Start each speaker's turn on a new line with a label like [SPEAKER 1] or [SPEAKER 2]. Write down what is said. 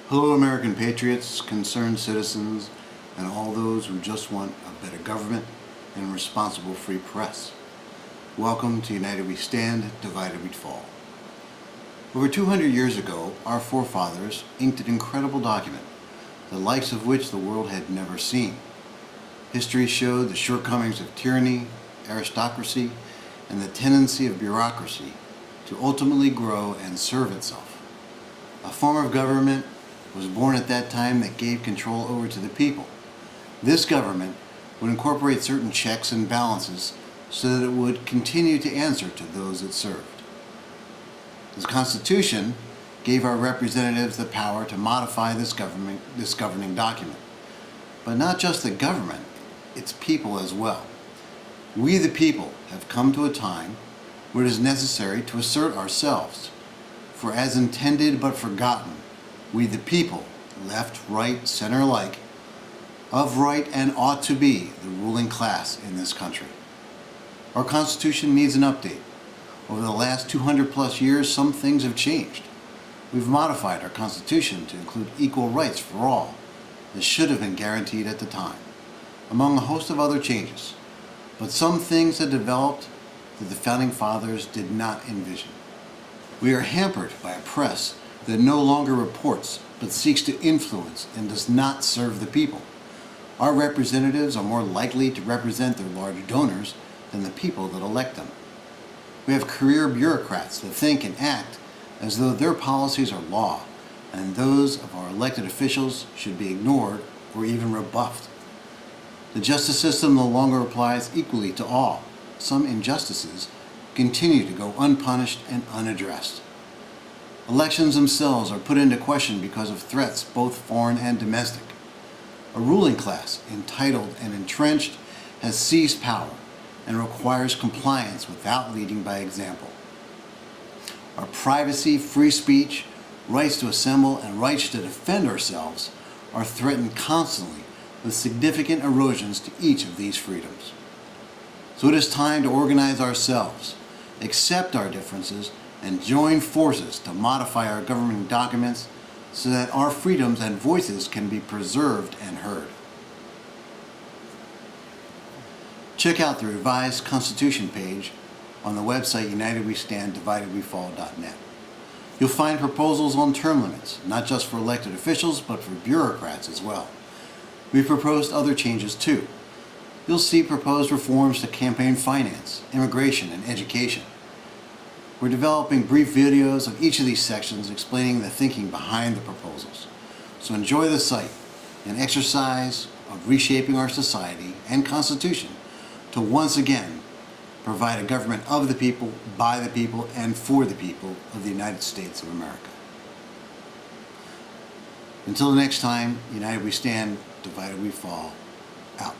[SPEAKER 1] Hello, American patriots, concerned citizens, and all those who just want a better government and responsible free press. Welcome to United We Stand, Divided We Fall. Over 200 years ago, our forefathers inked an incredible document, the likes of which the world had never seen. History showed the shortcomings of tyranny, aristocracy, and the tendency of bureaucracy to ultimately grow and serve itself. A form of government was born at that time that gave control over to the people. This government would incorporate certain checks and balances so that it would continue to answer to those it served. The Constitution gave our representatives the power to modify this governing document. But not just the government, its people as well. We the people have come to a time where it is necessary to assert ourselves. For as intended but forgotten, we the people, left, right, center alike, of right and ought to be the ruling class in this country. Our Constitution needs an update. Over the last 200 plus years, some things have changed. We've modified our Constitution to include equal rights for all, that should have been guaranteed at the time, among a host of other changes. But some things have developed that the Founding Fathers did not envision. We are hampered by a press that no longer reports but seeks to influence and does not serve the people. Our representatives are more likely to represent their large donors than the people that elect them. We have career bureaucrats that think and act as though their policies are law, and those of our elected officials should be ignored or even rebuffed. The justice system no longer applies equally to all. Some injustices continue to go unpunished and unaddressed. Elections themselves are put into question because of threats, both foreign and domestic. A ruling class, entitled and entrenched, has seized power and requires compliance without leading by example. Our privacy, free speech, rights to assemble, and rights to defend ourselves are threatened constantly with significant erosions to each of these freedoms. So it is time to organize ourselves, accept our differences, and join forces to modify our government documents so that our freedoms and voices can be preserved and heard. Check out the revised Constitution page on the website unitedwestanddividedwefall.net. You'll find proposals on term limits, not just for elected officials, but for bureaucrats as well. We've proposed other changes too. You'll see proposed reforms to campaign finance, immigration, and education. We're developing brief videos of each of these sections explaining the thinking behind the proposals. So enjoy the site, an exercise of reshaping our society and Constitution to once again provide a government of the people, by the people, and for the people of the United States of America. Until the next time, united we stand, divided we fall. Out.